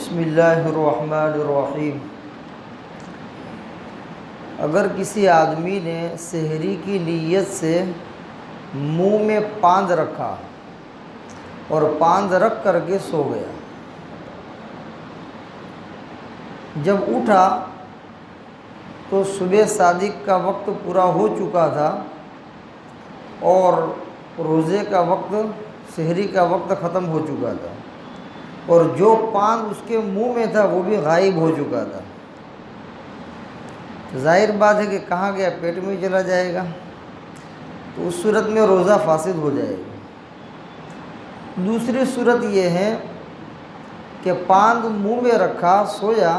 بسم اللہ الرحمن الرحیم۔ اگر کسی آدمی نے سحری کی نیت سے منہ میں پاند رکھا اور پاند رکھ کر کے سو گیا، جب اٹھا تو صبح صادق کا وقت پورا ہو چکا تھا اور روزے کا وقت، سحری کا وقت ختم ہو چکا تھا، اور جو پاند اس کے منہ میں تھا وہ بھی غائب ہو چکا تھا۔ ظاہر بات ہے کہ کہاں گیا، پیٹ میں چلا جائے گا، تو اس صورت میں روزہ فاسد ہو جائے گا۔ دوسری صورت یہ ہے کہ پاند منہ میں رکھا، سویا،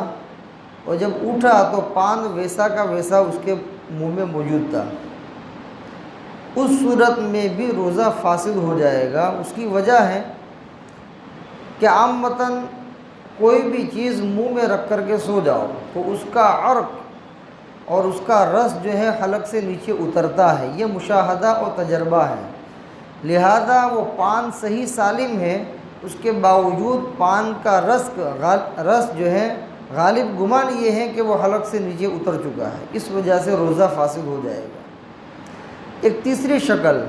اور جب اٹھا تو پاند ویسا کا ویسا اس کے منہ میں موجود تھا، اس صورت میں بھی روزہ فاسد ہو جائے گا۔ اس کی وجہ ہے کہ عامتاً کوئی بھی چیز منہ میں رکھ کر کے سو جاؤ تو اس کا عرق اور اس کا رس جو ہے حلق سے نیچے اترتا ہے، یہ مشاہدہ اور تجربہ ہے۔ لہذا وہ پان صحیح سالم ہے، اس کے باوجود پان کا رس جو ہے غالب گمان یہ ہے کہ وہ حلق سے نیچے اتر چکا ہے، اس وجہ سے روزہ فاسد ہو جائے گا۔ ایک تیسری شکل،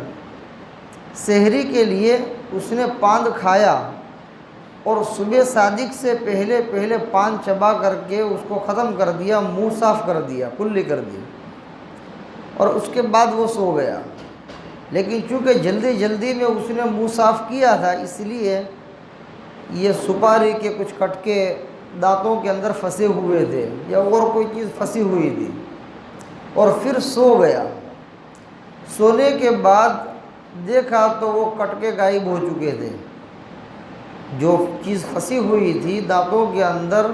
سحری کے لیے اس نے پاند کھایا اور صبح صادق سے پہلے پان چبا کر کے اس کو ختم کر دیا، منہ صاف کر دیا، کلی کر دی، اور اس کے بعد وہ سو گیا۔ لیکن چونکہ جلدی میں اس نے منہ صاف کیا تھا، اس لیے یہ سپاری کے کچھ کٹکے دانتوں کے اندر پھنسے ہوئے تھے یا اور کوئی چیز پھنسی ہوئی تھی، اور پھر سو گیا۔ سونے کے بعد دیکھا تو وہ کٹکے غائب ہو چکے تھے، جو چیز پھنسی ہوئی تھی دانتوں کے اندر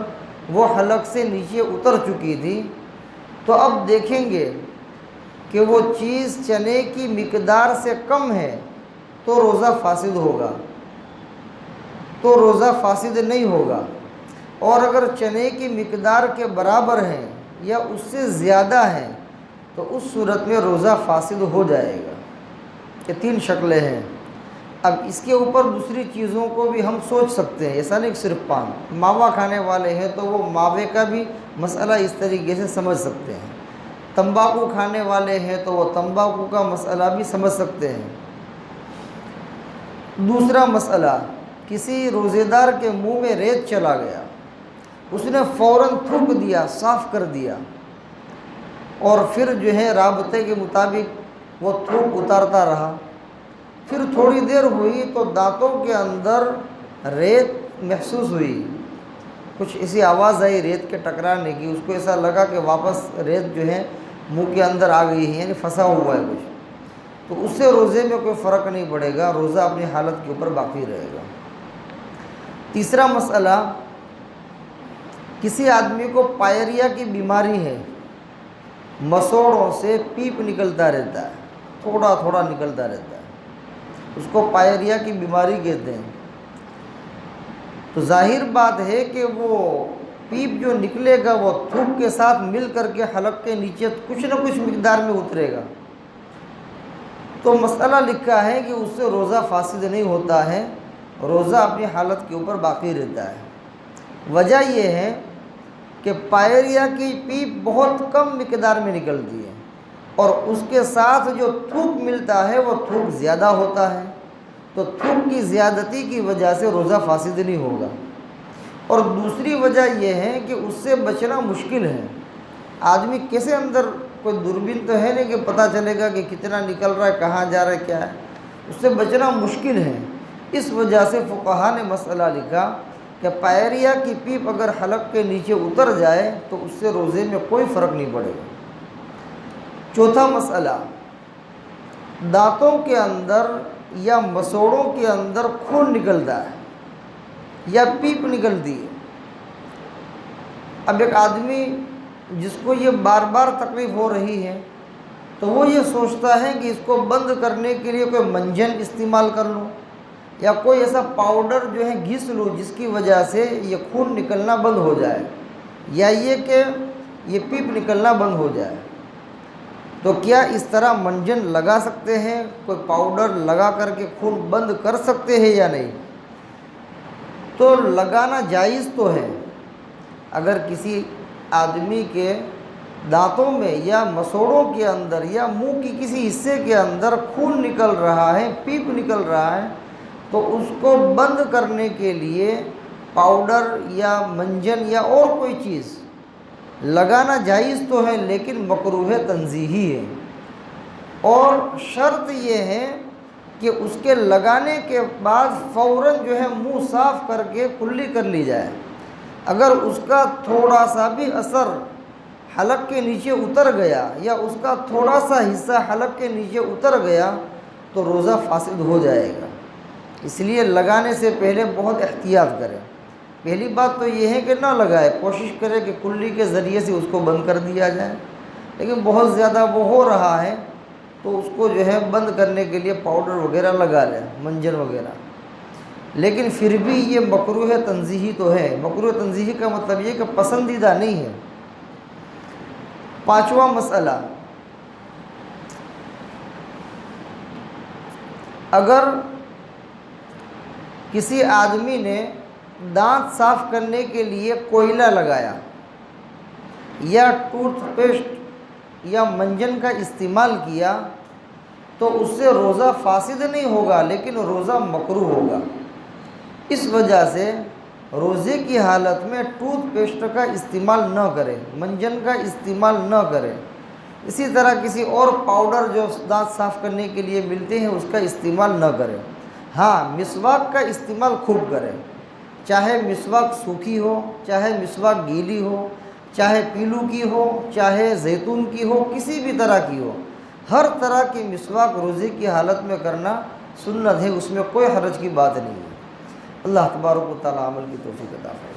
وہ حلق سے نیچے اتر چکی تھی۔ تو اب دیکھیں گے کہ وہ چیز چنے کی مقدار سے کم ہے تو روزہ فاسد ہوگا، تو روزہ فاسد نہیں ہوگا، اور اگر چنے کی مقدار کے برابر ہے یا اس سے زیادہ ہے تو اس صورت میں روزہ فاسد ہو جائے گا۔ یہ تین شکلیں ہیں۔ اب اس کے اوپر دوسری چیزوں کو بھی ہم سوچ سکتے ہیں، ایسا نہیں کہ صرف پان۔ ماوا کھانے والے ہیں تو وہ ماوے کا بھی مسئلہ اس طریقے سے سمجھ سکتے ہیں، تمباکو کھانے والے ہیں تو وہ تمباکو کا مسئلہ بھی سمجھ سکتے ہیں۔ دوسرا مسئلہ، کسی روزے دار کے منہ میں ریت چلا گیا، اس نے فوراً تھوک دیا، صاف کر دیا، اور پھر جو ہے رابطے کے مطابق وہ تھوک اتارتا رہا، پھر تھوڑی دیر ہوئی تو دانتوں کے اندر ریت محسوس ہوئی، کچھ ایسی آواز آئی ریت کے ٹکرانے کی، اس کو ایسا لگا کہ واپس ریت جو ہے منہ کے اندر آ گئی ہے، یعنی پھنسا ہوا ہے کچھ، تو اس سے روزے میں کوئی فرق نہیں پڑے گا، روزہ اپنی حالت کے اوپر باقی رہے گا۔ تیسرا مسئلہ، کسی آدمی کو پائریا کی بیماری ہے، مسوڑوں سے پیپ نکلتا رہتا ہے، تھوڑا تھوڑا نکلتا رہتا ہے، اس کو پائریا کی بیماری کہتے ہیں۔ تو ظاہر بات ہے کہ وہ پیپ جو نکلے گا وہ تھوک کے ساتھ مل کر کے حلق کے نیچے کچھ نہ کچھ مقدار میں اترے گا، تو مسئلہ لکھا ہے کہ اس سے روزہ فاسد نہیں ہوتا ہے، روزہ اپنی حالت کے اوپر باقی رہتا ہے۔ وجہ یہ ہے کہ پائریا کی پیپ بہت کم مقدار میں نکلتی ہے، اور اس کے ساتھ جو تھوک ملتا ہے وہ تھوک زیادہ ہوتا ہے، تو تھوک کی زیادتی کی وجہ سے روزہ فاسد نہیں ہوگا۔ اور دوسری وجہ یہ ہے کہ اس سے بچنا مشکل ہے، آدمی کیسے اندر کوئی دوربین تو ہے نہیں کہ پتہ چلے گا کہ کتنا نکل رہا ہے، کہاں جا رہا ہے، کیا ہے، اس سے بچنا مشکل ہے۔ اس وجہ سے فقہا نے مسئلہ لکھا کہ پائریا کی پیپ اگر حلق کے نیچے اتر جائے تو اس سے روزے میں کوئی فرق نہیں پڑے گا۔ چوتھا مسئلہ، دانتوں کے اندر یا مسوڑوں کے اندر خون نکلتا ہے یا پیپ نکلتی ہے۔ اب ایک آدمی جس کو یہ بار بار تکلیف ہو رہی ہے تو وہ یہ سوچتا ہے کہ اس کو بند کرنے کے لیے کوئی منجن استعمال کر لوں یا کوئی ایسا پاؤڈر جو ہے گھس لوں جس کی وجہ سے یہ خون نکلنا بند ہو جائے، یا یہ کہ یہ پیپ نکلنا بند ہو جائے۔ تو کیا اس طرح منجن لگا سکتے ہیں، کوئی پاؤڈر لگا کر کے خون بند کر سکتے ہیں یا نہیں؟ تو لگانا جائز تو ہے۔ اگر کسی آدمی کے دانتوں میں یا مسوڑوں کے اندر یا منہ کی کسی حصے کے اندر خون نکل رہا ہے، پیپ نکل رہا ہے، تو اس کو بند کرنے کے لیے پاؤڈر یا منجن یا اور کوئی چیز لگانا جائز تو ہے، لیکن مکروہ تنزیہی ہے۔ اور شرط یہ ہے کہ اس کے لگانے کے بعد فوراً جو ہے منہ صاف کر کے کلی کر لی جائے۔ اگر اس کا تھوڑا سا بھی اثر حلق کے نیچے اتر گیا یا اس کا تھوڑا سا حصہ حلق کے نیچے اتر گیا تو روزہ فاسد ہو جائے گا۔ اس لیے لگانے سے پہلے بہت احتیاط کریں۔ پہلی بات تو یہ ہے کہ نہ لگائے، کوشش کرے کہ کلی کے ذریعے سے اس کو بند کر دیا جائے، لیکن بہت زیادہ وہ ہو رہا ہے تو اس کو جو ہے بند کرنے کے لیے پاؤڈر وغیرہ لگا لیں، منجن وغیرہ۔ لیکن پھر بھی یہ مکروہ تنزیہی تو ہے۔ مکروہ تنزیہی کا مطلب یہ کہ پسندیدہ نہیں ہے۔ پانچواں مسئلہ، اگر کسی آدمی نے دانت صاف کرنے کے لیے کوئلہ لگایا یا ٹوتھ پیسٹ یا منجن کا استعمال کیا تو اس سے روزہ فاسد نہیں ہوگا، لیکن روزہ مکروہ ہوگا۔ اس وجہ سے روزے کی حالت میں ٹوتھ پیسٹ کا استعمال نہ کرے، منجن کا استعمال نہ کرے۔ اسی طرح کسی اور پاؤڈر جو دانت صاف کرنے کے لیے ملتے ہیں اس کا استعمال نہ کرے۔ ہاں، مسواک کا استعمال خوب کرے، چاہے مسواک سوکھی ہو، چاہے مسواک گیلی ہو، چاہے پیلو کی ہو، چاہے زیتون کی ہو، کسی بھی طرح کی ہو۔ ہر طرح کی مسواک روزے کی حالت میں کرنا سنت ہے، اس میں کوئی حرج کی بات نہیں ہے۔ اللہ تبارک و تعالی عمل کی توفیق عطا فرمائے۔